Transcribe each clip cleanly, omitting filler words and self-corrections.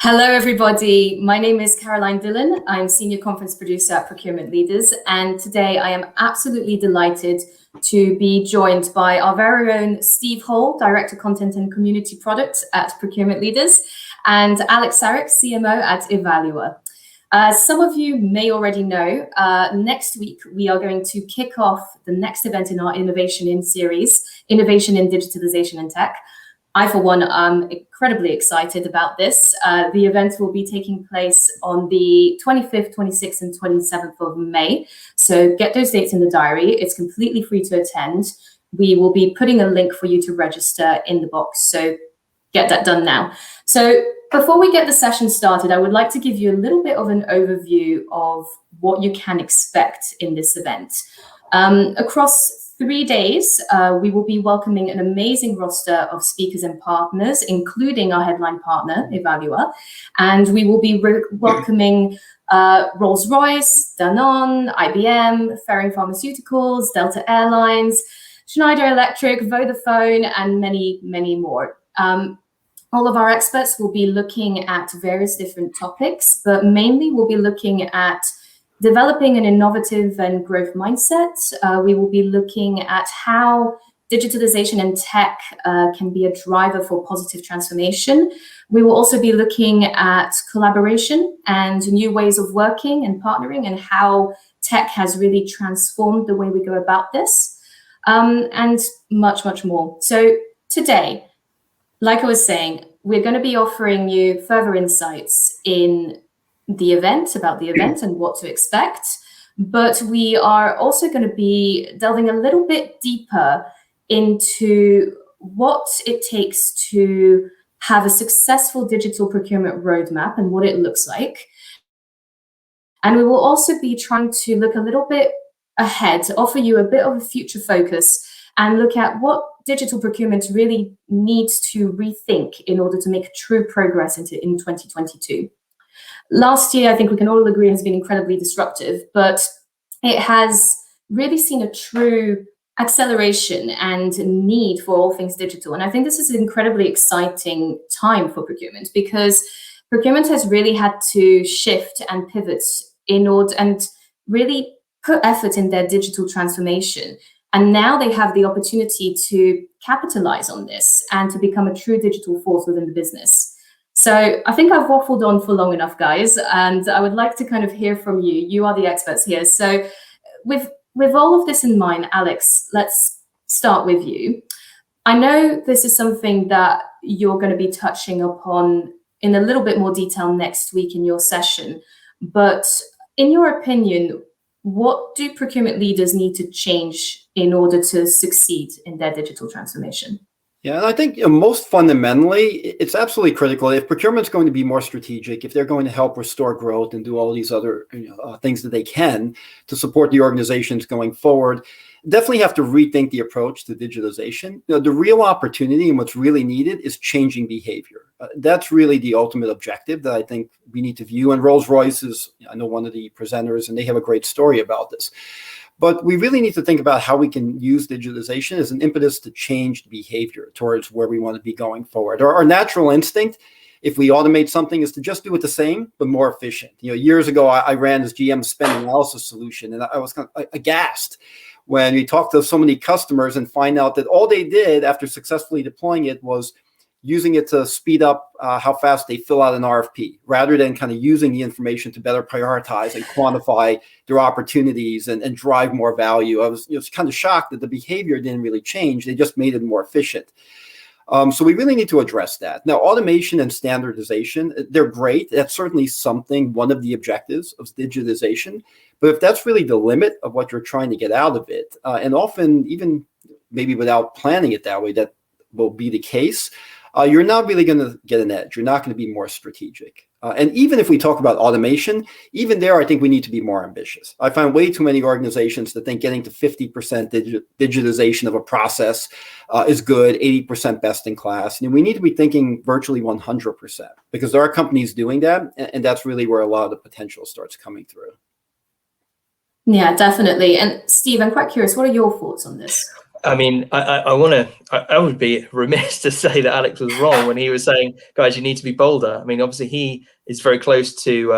Hello, everybody. My name is Caroline Dillon. I'm Senior Conference Producer at Procurement Leaders. And today I am absolutely delighted to be joined by our very own Steve Hall, Director Content and Community Product at Procurement Leaders, and Alex Saric, CMO at Ivalua. Some of you may already know, next week we are going to kick off the next event in our Innovation In series, Innovation in Digitalisation and Tech. I, for one, am incredibly excited about this. The event will be taking place on the 25th, 26th, and 27th of May. So get those dates in the diary. It's completely free to attend. We will be putting a link for you to register in the box. So get that done now. So before we get the session started, I would like to give you a little bit of an overview of what you can expect in this event. Across 3 days, we will be welcoming an amazing roster of speakers and partners, including our headline partner, Ivalua. And we will be welcoming Rolls-Royce, Dillon, IBM, Ferring Pharmaceuticals, Delta Airlines, Schneider Electric, Vodafone, and many, many more. All of our experts will be looking at various different topics, but mainly we'll be looking at developing an innovative and growth mindset. We will be looking at how digitalization and tech can be a driver for positive transformation. We will also be looking at collaboration and new ways of working and partnering and how tech has really transformed the way we go about this, and much, much more. So today, like I was saying, we're going to be offering you further insights in the event, about the event and what to expect. But we are also going to be delving a little bit deeper into what it takes to have a successful digital procurement roadmap and what it looks like. And we will also be trying to look a little bit ahead, offer you a bit of a future focus and look at what digital procurement really needs to rethink in order to make true progress in 2022. Last year, I think we can all agree, has been incredibly disruptive, but it has really seen a true acceleration and need for all things digital. And I think this is an incredibly exciting time for procurement because procurement has really had to shift and pivot in order and really put effort in their digital transformation. And now they have the opportunity to capitalize on this and to become a true digital force within the business. So I think I've waffled on for long enough, guys, and I would like to kind of hear from you. You are the experts here. So with all of this in mind, Alex, let's start with you. I know this is something that you're going to be touching upon in a little bit more detail next week in your session. But in your opinion, what do procurement leaders need to change in order to succeed in their digital transformation? Yeah, and I think most fundamentally, it's absolutely critical. If procurement's going to be more strategic, if they're going to help restore growth and do all these other things that they can to support the organizations going forward, definitely have to rethink the approach to digitalization. The real opportunity and what's really needed is changing behavior. That's really the ultimate objective that I think we need to view. And Rolls-Royce is, I know, one of the presenters, and they have a great story about this. But we really need to think about how we can use digitalization as an impetus to change behavior towards where we want to be going forward. Our natural instinct, if we automate something, is to just do it the same, but more efficient. Years ago, I ran this GM spend analysis solution, and I was kind of aghast when we talked to so many customers and find out that all they did after successfully deploying it was using it to speed up how fast they fill out an RFP, rather than kind of using the information to better prioritize and quantify their opportunities and drive more value. I was kind of shocked that the behavior didn't really change. They just made it more efficient. So we really need to address that. Now, automation and standardization, they're great. That's certainly one of the objectives of digitization. But if that's really the limit of what you're trying to get out of it, and often even maybe without planning it that way, that will be the case, you're not really going to get an edge. You're not going to be more strategic. And even if we talk about automation, even there, I think we need to be more ambitious. I find way too many organizations that think getting to 50% digitization of a process is good, 80% best in class. And we need to be thinking virtually 100%, because there are companies doing that. And that's really where a lot of the potential starts coming through. Yeah, definitely. And Steve, I'm quite curious, what are your thoughts on this? I mean, I would be remiss to say that Alex was wrong when he was saying, guys, you need to be bolder. I mean, obviously he is very close to,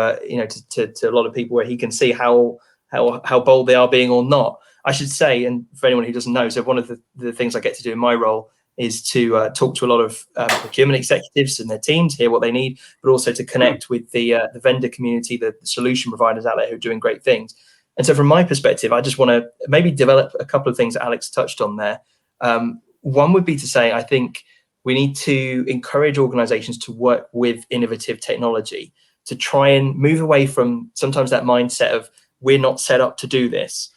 to a lot of people where he can see how bold they are being or not. I should say, and for anyone who doesn't know, so one of the things I get to do in my role is to talk to a lot of procurement executives and their teams, hear what they need, but also to connect with the vendor community, the solution providers out there who are doing great things. And so from my perspective, I just want to maybe develop a couple of things that Alex touched on there. One would be to say, I think we need to encourage organizations to work with innovative technology, to try and move away from sometimes that mindset of we're not set up to do this.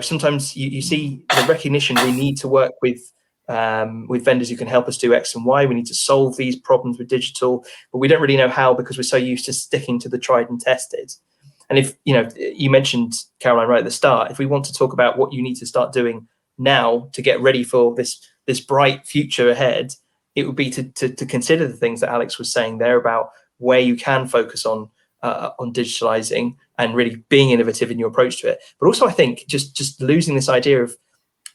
Sometimes you see the recognition we need to work with vendors who can help us do X and Y. We need to solve these problems with digital, but we don't really know how because we're so used to sticking to the tried and tested. And if you mentioned, Caroline, right at the start, if we want to talk about what you need to start doing now to get ready for this bright future ahead, it would be to consider the things that Alex was saying there about where you can focus on digitalizing and really being innovative in your approach to it. But also, I think just losing this idea of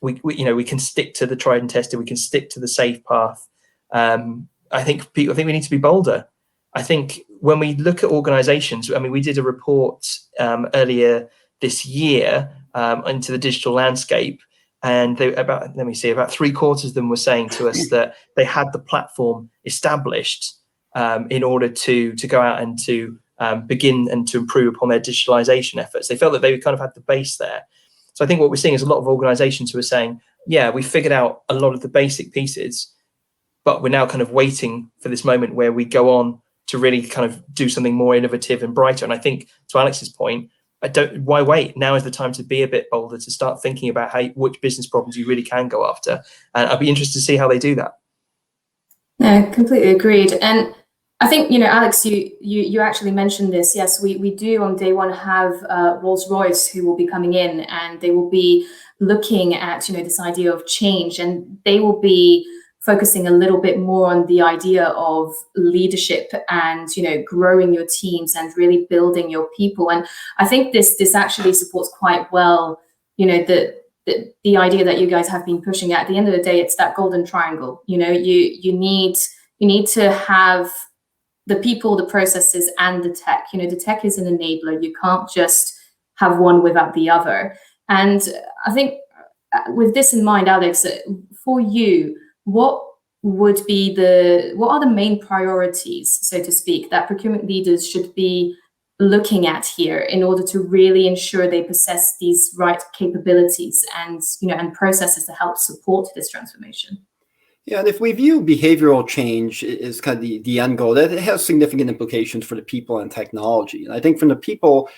we can stick to the tried and tested, we can stick to the safe path. I think we need to be bolder. I think when we look at organizations, I mean, we did a report earlier this year into the digital landscape, and about 3/4 of them were saying to us that they had the platform established in order to go out and to begin and to improve upon their digitalization efforts. They felt that they kind of had the base there. So I think what we're seeing is a lot of organizations who are saying, yeah, we figured out a lot of the basic pieces, but we're now kind of waiting for this moment where we go on to really kind of do something more innovative and brighter. And I think, to Alex's point, why wait? Now is the time to be a bit bolder, to start thinking about which business problems you really can go after. And I'd be interested to see how they do that. No, completely agreed. And I think, Alex, you actually mentioned this. Yes, we do on day one have Rolls-Royce who will be coming in, and they will be looking at, this idea of change, and they will be focusing a little bit more on the idea of leadership and, growing your teams and really building your people. And I think this actually supports quite well, the idea that you guys have been pushing. At the end of the day, it's that golden triangle. You need to have the people, the processes, and the tech. The tech is an enabler. You can't just have one without the other. And I think with this in mind, Alex, for you, what are the main priorities, so to speak, that procurement leaders should be looking at here in order to really ensure they possess these right capabilities and processes to help support this transformation? Yeah, and if we view behavioral change as kind of the end goal, that it has significant implications for the people and technology. And I think from the people,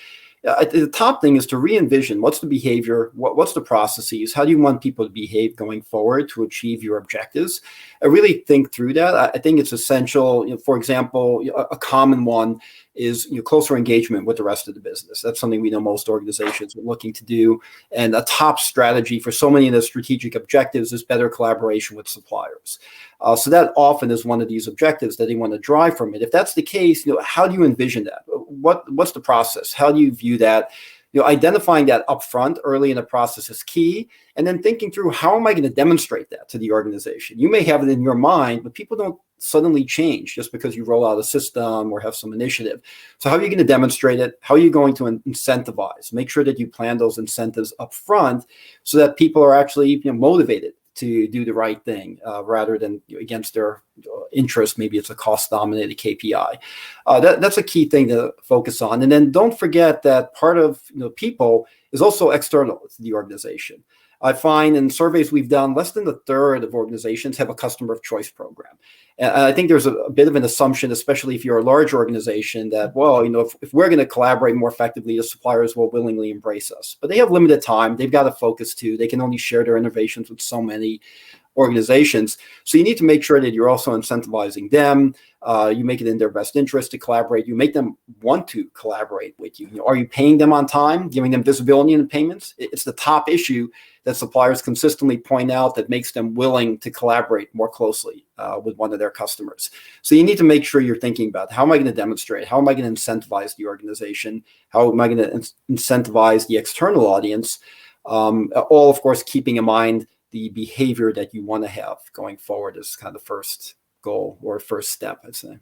the top thing is to re-envision what's the behavior, what's the processes, how do you want people to behave going forward to achieve your objectives? I really think through that. I think it's essential. For example, a common one is closer engagement with the rest of the business. That's something we know most organizations are looking to do. And a top strategy for so many of the strategic objectives is better collaboration with suppliers. So that often is one of these objectives that they want to drive from it. If that's the case, how do you envision that? What's the process? How do you view that? Identifying that upfront early in the process is key, and then thinking through how am I going to demonstrate that to the organization? You may have it in your mind, but people don't suddenly change just because you roll out a system or have some initiative. So how are you going to demonstrate it? How are you going to incentivize? Make sure that you plan those incentives upfront so that people are actually motivated to do the right thing rather than against their interest. Maybe it's a cost-dominated KPI. That's a key thing to focus on. And then don't forget that part of people is also external to the organization. I find in surveys we've done, less than a third of organizations have a customer of choice program. And I think there's a bit of an assumption, especially if you're a large organization, that, well, if we're going to collaborate more effectively, the suppliers will willingly embrace us. But they have limited time. They've got to focus too. They can only share their innovations with so many organizations. So you need to make sure that you're also incentivizing them. You make it in their best interest to collaborate. You make them want to collaborate with you. Are you paying them on time, giving them visibility in the payments? It's the top issue that suppliers consistently point out that makes them willing to collaborate more closely with one of their customers. So you need to make sure you're thinking about, how am I going to demonstrate? How am I going to incentivize the organization? How am I going to incentivize the external audience? All, of course, keeping in mind the behavior that you want to have going forward is kind of the first goal or first step, I'd say.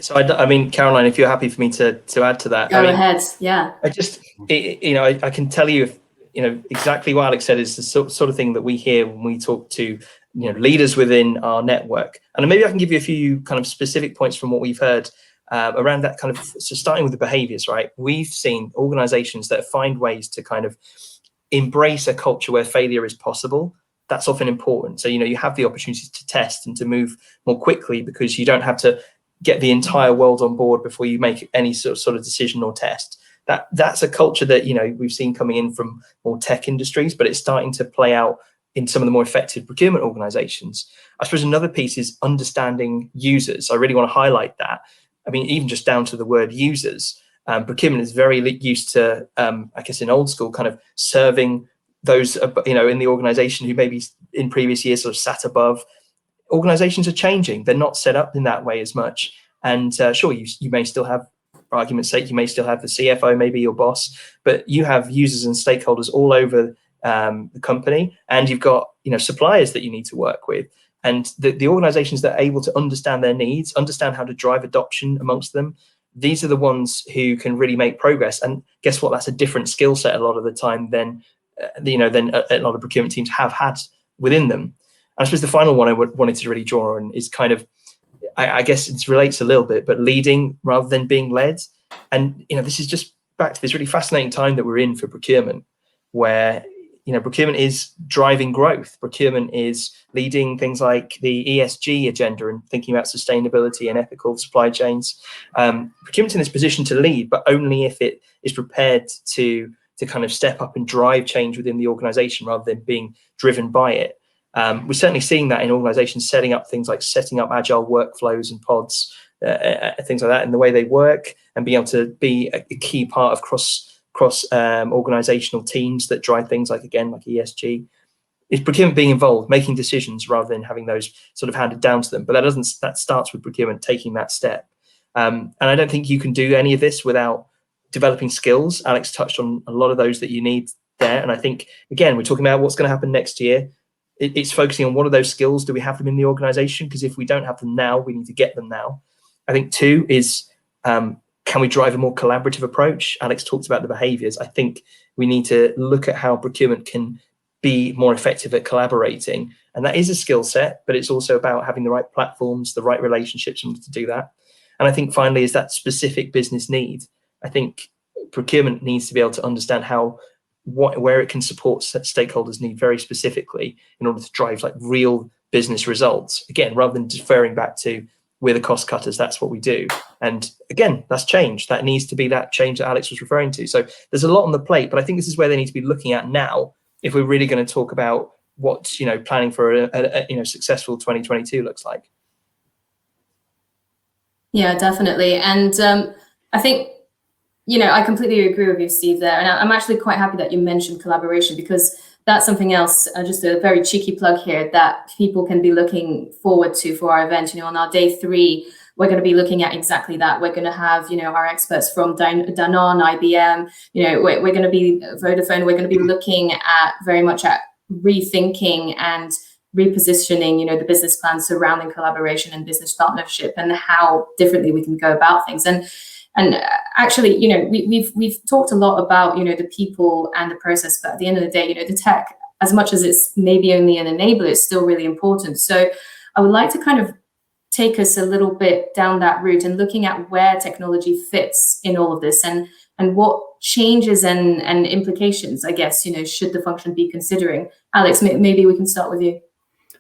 So I mean, Caroline, if you're happy for me to add to that. Go ahead. Yeah. I can tell you, exactly what Alex said is the sort of thing that we hear when we talk to, leaders within our network. And maybe I can give you a few kind of specific points from what we've heard around that kind of, so starting with the behaviors, right? We've seen organizations that find ways to kind of embrace a culture where failure is possible. That's often important. So, you have the opportunity to test and to move more quickly because you don't have to get the entire world on board before you make any sort of decision or test. That's a culture that, we've seen coming in from more tech industries, but it's starting to play out in some of the more effective procurement organizations. I suppose another piece is understanding users. I really want to highlight that. I mean, even just down to the word users, procurement is very used to, I guess in old school, kind of serving those, in the organization who maybe in previous years sort of sat above. Organizations are changing. They're not set up in that way as much. And sure, you may still have, for argument's sake, you may still have the CFO, maybe your boss, but you have users and stakeholders all over the company, and you've got suppliers that you need to work with. And the organizations that are able to understand their needs, understand how to drive adoption amongst them, these are the ones who can really make progress. And guess what? That's a different skill set a lot of the time than a lot of procurement teams have had within them. And I suppose the final one I wanted to really draw on is kind of, I guess it relates a little bit, but leading rather than being led. And, this is just back to this really fascinating time that we're in for procurement, where, procurement is driving growth. Procurement is leading things like the ESG agenda and thinking about sustainability and ethical supply chains. Procurement's in this position to lead, but only if it is prepared to kind of step up and drive change within the organization rather than being driven by it. We're certainly seeing that in organizations setting up agile workflows and pods, things like that, and the way they work, and being able to be a key part of cross organizational teams that drive things like ESG. It's procurement being involved, making decisions rather than having those sort of handed down to them. But that starts with procurement taking that step. And I don't think you can do any of this without developing skills. Alex touched on a lot of those that you need there. And I think, again, we're talking about what's going to happen next year. It's focusing on what are those skills? Do we have them in the organization? Because if we don't have them now, we need to get them now. I think 2 is, can we drive a more collaborative approach? Alex talked about the behaviors. I think we need to look at how procurement can be more effective at collaborating. And that is a skill set, but it's also about having the right platforms, the right relationships in order to do that. And I think finally is that specific business need. I think procurement needs to be able to understand where it can support stakeholders' need very specifically in order to drive real business results. Again, rather than deferring back to we're the cost cutters, that's what we do. And again, that's change. That needs to be that change that Alex was referring to. So there's a lot on the plate, but I think this is where they need to be looking at now if we're really going to talk about what planning for a successful 2022 looks like. Yeah, definitely. And I think I completely agree with you, Steve, there. And I'm actually quite happy that you mentioned collaboration, because that's something else, just a very cheeky plug here, that people can be looking forward to for our event. On our day 3, we're going to be looking at exactly that. We're going to have, our experts from Danone, IBM, we're going to be Vodafone. We're going to be looking at very much at rethinking and repositioning, the business plan surrounding collaboration and business partnership and how differently we can go about things. And actually, we've talked a lot about, the people and the process, but at the end of the day, the tech, as much as it's maybe only an enabler, it's still really important. So I would like to kind of take us a little bit down that route and looking at where technology fits in all of this and what changes and implications, I guess, should the function be considering. Alex, maybe we can start with you.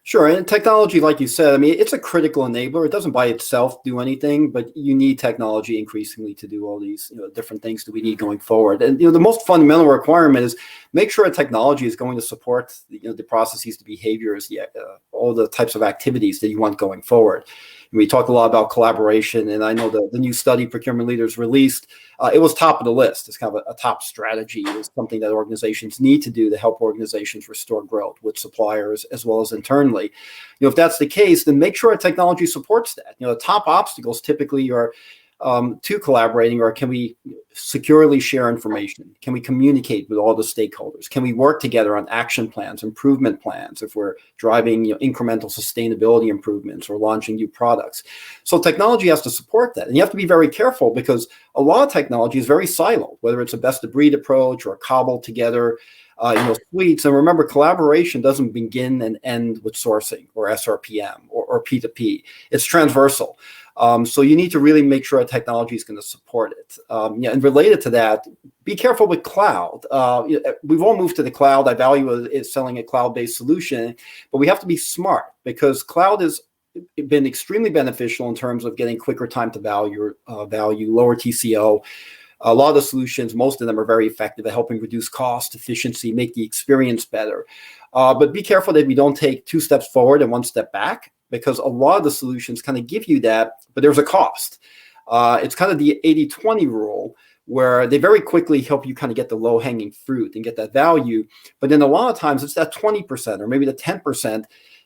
Sure. And technology, like you said, I mean, it's a critical enabler. It doesn't by itself do anything, but you need technology increasingly to do all these different things that we need going forward. And the most fundamental requirement is make sure that technology is going to support the processes, the behaviors, all the types of activities that you want going forward. And we talked a lot about collaboration, and I know the new study Procurement Leaders released, it was top of the list. It's kind of a top strategy. It's something that organizations need to do to help organizations restore growth with suppliers as well as internally. If that's the case, then make sure that technology supports that. The top obstacles typically are to collaborating, or can we securely share information? Can we communicate with all the stakeholders? Can we work together on action plans, improvement plans, if we're driving incremental sustainability improvements or launching new products? So technology has to support that. And you have to be very careful, because a lot of technology is very siloed, whether it's a best of breed approach or a cobbled together suites. And remember, collaboration doesn't begin and end with sourcing or SRPM or P2P. It's transversal. So you need to really make sure that technology is going to support it. And related to that, be careful with cloud. We've all moved to the cloud. Ivalua is selling a cloud-based solution, but we have to be smart, because cloud has been extremely beneficial in terms of getting quicker time to value, lower TCO. A lot of the solutions, most of them are very effective at helping reduce cost, efficiency, make the experience better. But be careful that we don't take 2 steps forward and 1 step back, because a lot of the solutions kind of give you that, but there's a cost. It's kind of the 80-20 rule, where they very quickly help you kind of get the low-hanging fruit and get that value. But then a lot of times it's that 20% or maybe the 10%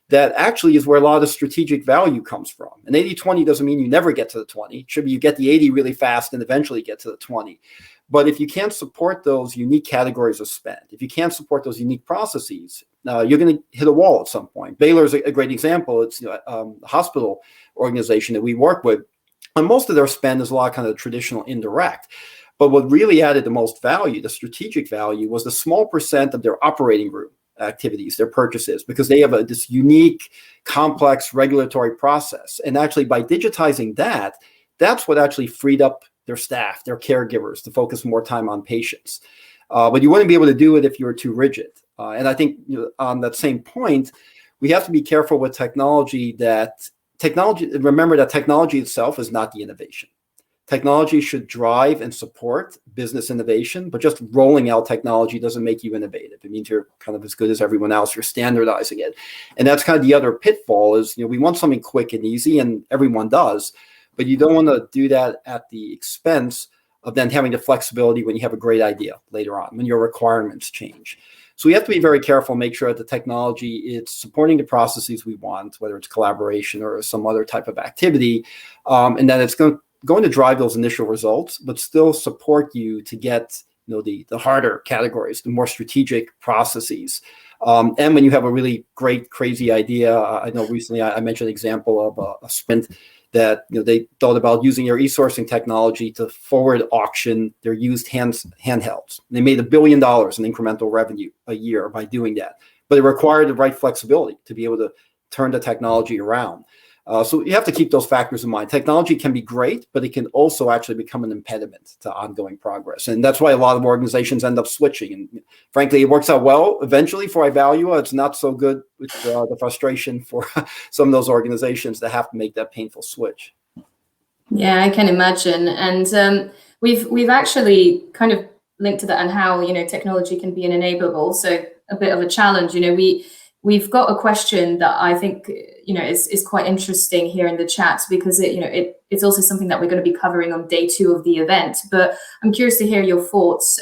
that actually is where a lot of strategic value comes from. And 80-20 doesn't mean you never get to the 20. It should be you get the 80 really fast and eventually get to the 20. But if you can't support those unique categories of spend, if you can't support those unique processes, you're going to hit a wall at some point. Baylor's a great example. It's a hospital organization that we work with. And most of their spend is a lot of kind of traditional indirect. But what really added the most value, the strategic value, was the small percent of their operating room activities, their purchases, because they have this unique, complex regulatory process. And actually, by digitizing that, that's what actually freed up their staff, their caregivers, to focus more time on patients. But you wouldn't be able to do it if you were too rigid. And I think on that same point, we have to be careful with technology. Remember that technology itself is not the innovation. Technology should drive and support business innovation, but just rolling out technology doesn't make you innovative. It means you're kind of as good as everyone else. You're standardizing it. And that's kind of the other pitfall is, we want something quick and easy, and everyone does, but you don't want to do that at the expense of then having the flexibility when you have a great idea later on, when your requirements change. So we have to be very careful, make sure that the technology is supporting the processes we want, whether it's collaboration or some other type of activity, and that it's going to drive those initial results, but still support you to get the harder categories, the more strategic processes. And when you have a really great, crazy idea, I know recently I mentioned an example of a sprint that they thought about using their e-sourcing technology to forward auction their used handhelds. They made $1 billion in incremental revenue a year by doing that, but it required the right flexibility to be able to turn the technology around. So you have to keep those factors in mind. Technology can be great, but it can also actually become an impediment to ongoing progress. And that's why a lot of organizations end up switching. And frankly, it works out well eventually for Ivalua. It's not so good with the frustration for some of those organizations that have to make that painful switch. Yeah, I can imagine. And we've actually kind of linked to that and how, technology can be an enabler, but also a bit of a challenge. We've got a question that I think is quite interesting here in the chat, because it's also something that we're going to be covering on day 2 of the event. But I'm curious to hear your thoughts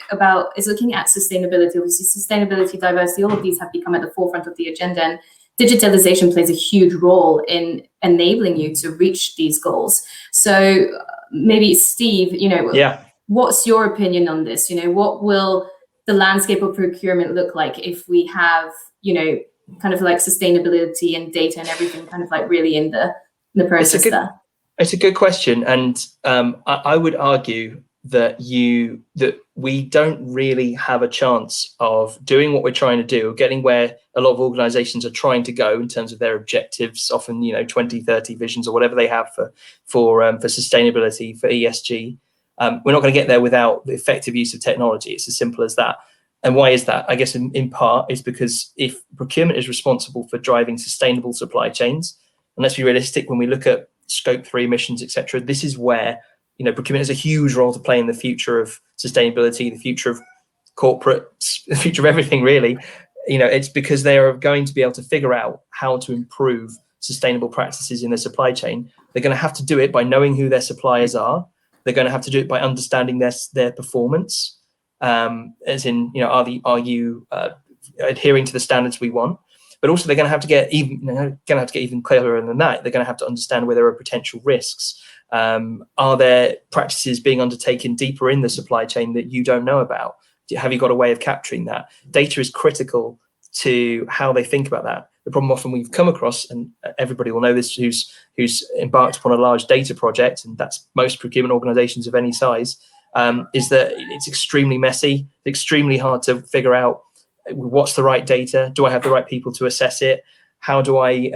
about is looking at sustainability. Obviously, sustainability, diversity, all of these have become at the forefront of the agenda, and digitalization plays a huge role in enabling you to reach these goals. So maybe Steve, what's your opinion on this? What will the landscape of procurement look like if we have kind of like sustainability and data and everything kind of like really in the process there? It's a good question, and I would argue that we don't really have a chance of doing what we're trying to do, or getting where a lot of organizations are trying to go in terms of their objectives, often 2030 visions or whatever they have for sustainability, for ESG. We're not going to get there without the effective use of technology. It's as simple as that. And why is that? I guess in part is because if procurement is responsible for driving sustainable supply chains, and let's be realistic, when we look at scope 3 emissions, etc., this is where procurement has a huge role to play in the future of sustainability, the future of corporates, the future of everything really. It's because they are going to be able to figure out how to improve sustainable practices in their supply chain. They're going to have to do it by knowing who their suppliers are. They're going to have to do it by understanding their performance. As in, are you adhering to the standards we want? but also they're going to have to get even clearer than that. They're going to have to understand where there are potential risks. Are there practices being undertaken deeper in the supply chain that you don't know about? Have you got a way of capturing that? Data is critical to how they think about that. The problem often we've come across, and everybody will know this who's embarked upon a large data project, and that's most procurement organizations of any size, is that it's extremely messy, extremely hard to figure out what's the right data. Do I have the right people to assess it? How do I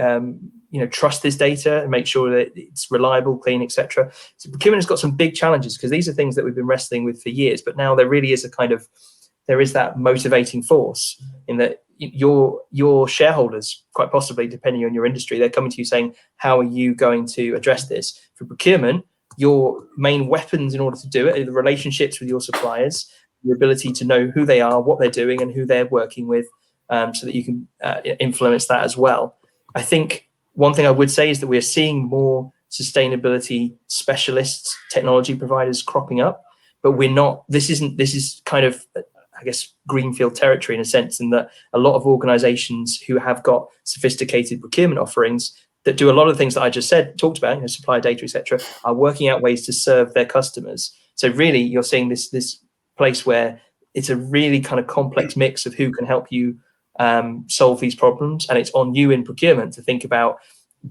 trust this data and make sure that it's reliable, clean, etc. So procurement has got some big challenges, because these are things that we've been wrestling with for years, but now there really is there is that motivating force in that your shareholders, quite possibly, depending on your industry, they're coming to you saying, how are you going to address this? For procurement, your main weapons in order to do it are the relationships with your suppliers, the ability to know who they are, what they're doing, and who they're working with, so that you can influence that as well. I think one thing I would say is that we're seeing more sustainability specialists, technology providers cropping up, but we're not. This is kind of, I guess, greenfield territory in a sense, in that a lot of organizations who have got sophisticated procurement offerings that do a lot of things that I just talked about, supplier data, etc., are working out ways to serve their customers. So really, you're seeing this place where it's a really kind of complex mix of who can help you solve these problems, and it's on you in procurement to think about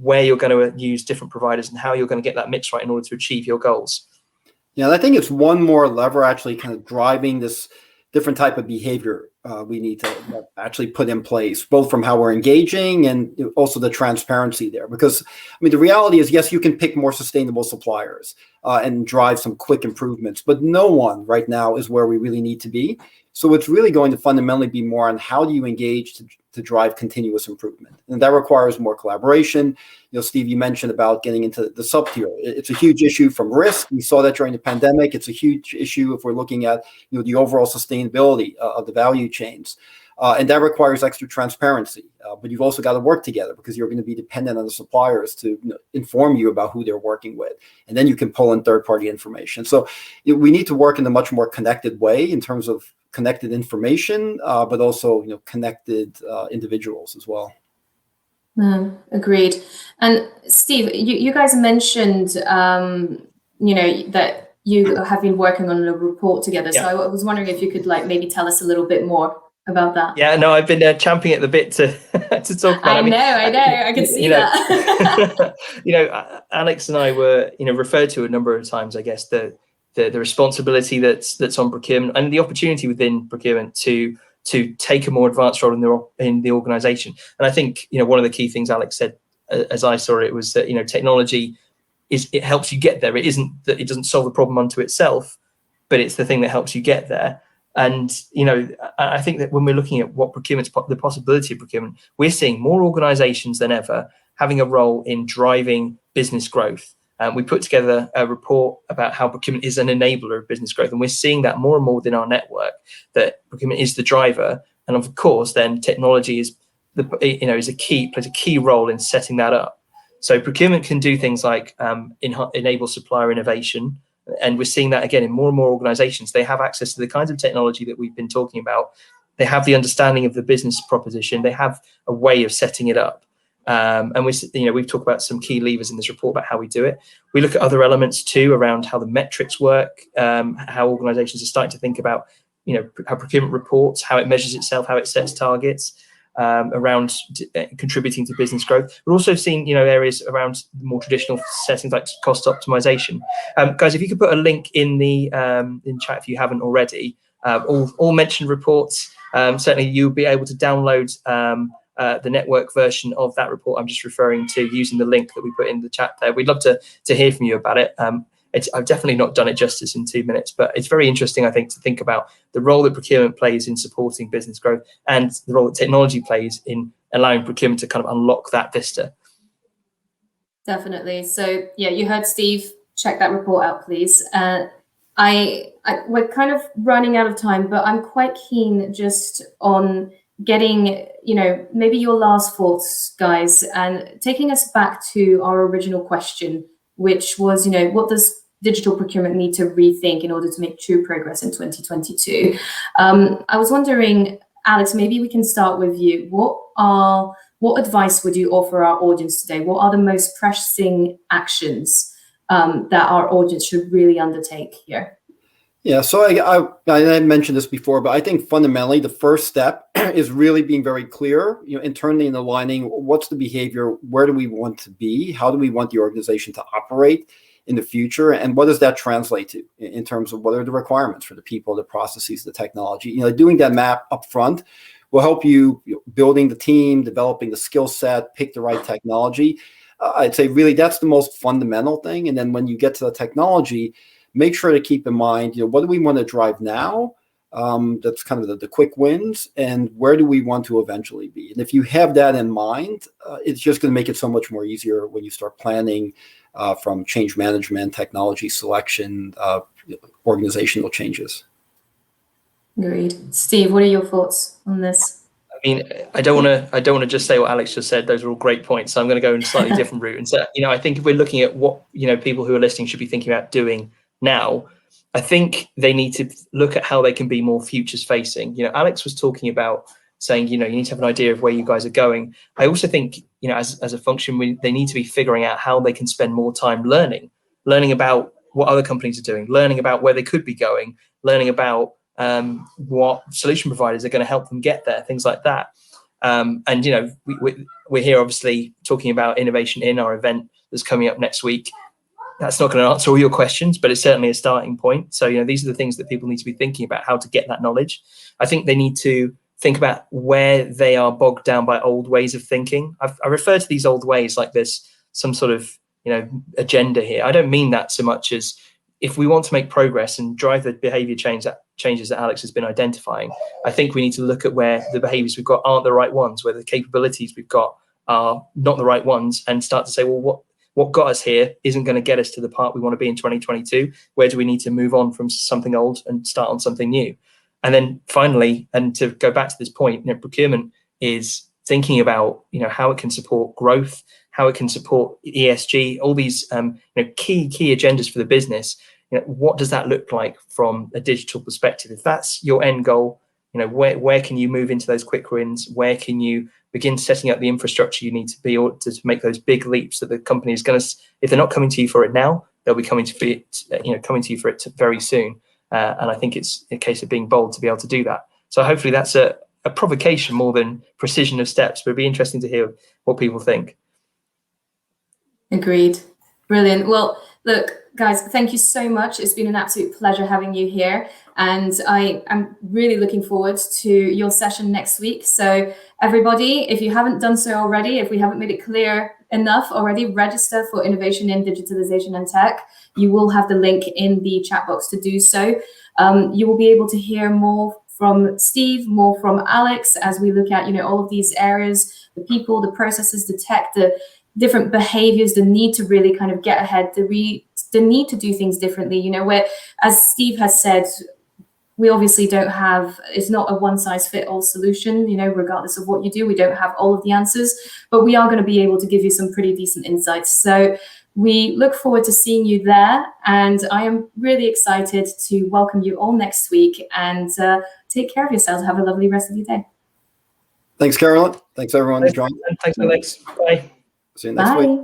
where you're going to use different providers and how you're going to get that mix right in order to achieve your goals. Yeah, I think it's one more lever actually kind of driving this different type of behavior we need to actually put in place, both from how we're engaging and also the transparency there. Because, I mean, the reality is, yes, you can pick more sustainable suppliers and drive some quick improvements, but no one right now is where we really need to be. So it's really going to fundamentally be more on how do you engage to drive continuous improvement. And that requires more collaboration. Steve, you mentioned about getting into the sub-tier. It's a huge issue from risk. We saw that during the pandemic. It's a huge issue if we're looking at the overall sustainability of the value chains. And that requires extra transparency. But you've also got to work together, because you're going to be dependent on the suppliers to inform you about who they're working with. And then you can pull in third-party information. So we need to work in a much more connected way in terms of connected information, but also connected individuals as well. Agreed. And Steve, you guys mentioned that you have been working on a report together. Yeah. So I was wondering if you could maybe tell us a little bit more about that. Yeah, no, I've been champing at the bit to talk about. I know, I can see that. Alex and I were referred to a number of times, I guess, the responsibility that's on procurement and the opportunity within procurement to take a more advanced role in the organization. And I think one of the key things Alex said, as I saw it, was that technology it helps you get there. It isn't that it doesn't solve the problem unto itself, but it's the thing that helps you get there. And I think that when we're looking at what the possibility of procurement, we're seeing more organizations than ever having a role in driving business growth. We put together a report about how procurement is an enabler of business growth, and we're seeing that more and more within our network, that procurement is the driver, and of course then technology is plays a key role in setting that up. So procurement can do things like enable supplier innovation, and we're seeing that again in more and more organizations. They have access to the kinds of technology that we've been talking about. They have the understanding of the business proposition. They have a way of setting it up. And we've talked about some key levers in this report about how we do it. We look at other elements too around how the metrics work, how organizations are starting to think about, how procurement reports, how it measures itself, how it sets targets around contributing to business growth. We're also seeing, areas around more traditional settings like cost optimization. Guys, if you could put a link in the in chat if you haven't already, all mentioned reports. Certainly you'll be able to download the network version of that report I'm just referring to using the link that we put in the chat there. We'd love to hear from you about it. I've definitely not done it justice in 2 minutes, but it's very interesting, I think, to think about the role that procurement plays in supporting business growth and the role that technology plays in allowing procurement to kind of unlock that vista. Definitely. So yeah, you heard Steve. Check that report out, please. We're kind of running out of time, but I'm quite keen just on getting, maybe your last thoughts, guys, and taking us back to our original question, which was, what does digital procurement need to rethink in order to make true progress in 2022? I was wondering, Alex, maybe we can start with you. What advice would you offer our audience today? What are the most pressing actions that our audience should really undertake here? Yeah, so I mentioned this before, but I think fundamentally the first step is really being very clear, internally and aligning what's the behavior, where do we want to be, how do we want the organization to operate in the future, and what does that translate to in terms of what are the requirements for the people, the processes, the technology. Doing that map up front will help you, building the team, developing the skill set, pick the right technology. I'd say really that's the most fundamental thing. And then when you get to the technology, make sure to keep in mind, what do we want to drive now? That's kind of the quick wins, and where do we want to eventually be? And if you have that in mind, it's just going to make it so much more easier when you start planning from change management, technology selection, organizational changes. Agreed. Steve, what are your thoughts on this? I mean, I don't want to just say what Alex just said. Those are all great points. So I'm going to go in a slightly different route. And so, I think if we're looking at what, people who are listening should be thinking about doing now, I think they need to look at how they can be more futures facing. Alex was talking about saying, you need to have an idea of where you guys are going. I also think, as a function, they need to be figuring out how they can spend more time learning about what other companies are doing, learning about where they could be going, learning about what solution providers are going to help them get there, things like that. And we're here obviously talking about Innovation In, our event that's coming up next week. That's not going to answer all your questions, but it's certainly a starting point. So these are the things that people need to be thinking about, how to get that knowledge. I think they need to think about where they are bogged down by old ways of thinking. I refer to these old ways like there's some sort of agenda here. I don't mean that so much as, if we want to make progress and drive the behavior changes that Alex has been identifying, I think we need to look at where the behaviors we've got aren't the right ones, where the capabilities we've got are not the right ones, and start to say, well, what got us here isn't going to get us to the part we want to be in 2022. Where do we need to move on from something old and start on something new? And then finally, and to go back to this point, procurement is thinking about how it can support growth, how it can support ESG, all these key agendas for the business. What does that look like from a digital perspective? If that's your end goal, where can you move into those quick wins? Where can you begin setting up the infrastructure you need to be able to make those big leaps that the company is going to, if they're not coming to you for it now, they'll be coming to you for it very soon. And I think it's a case of being bold to be able to do that. So hopefully that's a provocation more than precision of steps, but it'd be interesting to hear what people think. Agreed. Brilliant. Well, look, guys, thank you so much. It's been an absolute pleasure having you here. And I am really looking forward to your session next week. So everybody, if you haven't done so already, if we haven't made it clear enough already, register for Innovation in Digitalisation and Tech. You will have the link in the chat box to do so. You will be able to hear more from Steve, more from Alex, as we look at, all of these areas, the people, the processes, the tech, the different behaviors, the need to really kind of get ahead, the need to do things differently, where, as Steve has said, we obviously don't have, it's not a one size fit all solution, regardless of what you do, we don't have all of the answers, but we are going to be able to give you some pretty decent insights. So we look forward to seeing you there. And I am really excited to welcome you all next week, and take care of yourselves. Have a lovely rest of your day. Thanks, Carolyn. Thanks, everyone, who joined. Thanks, Alex. Bye. See you next week.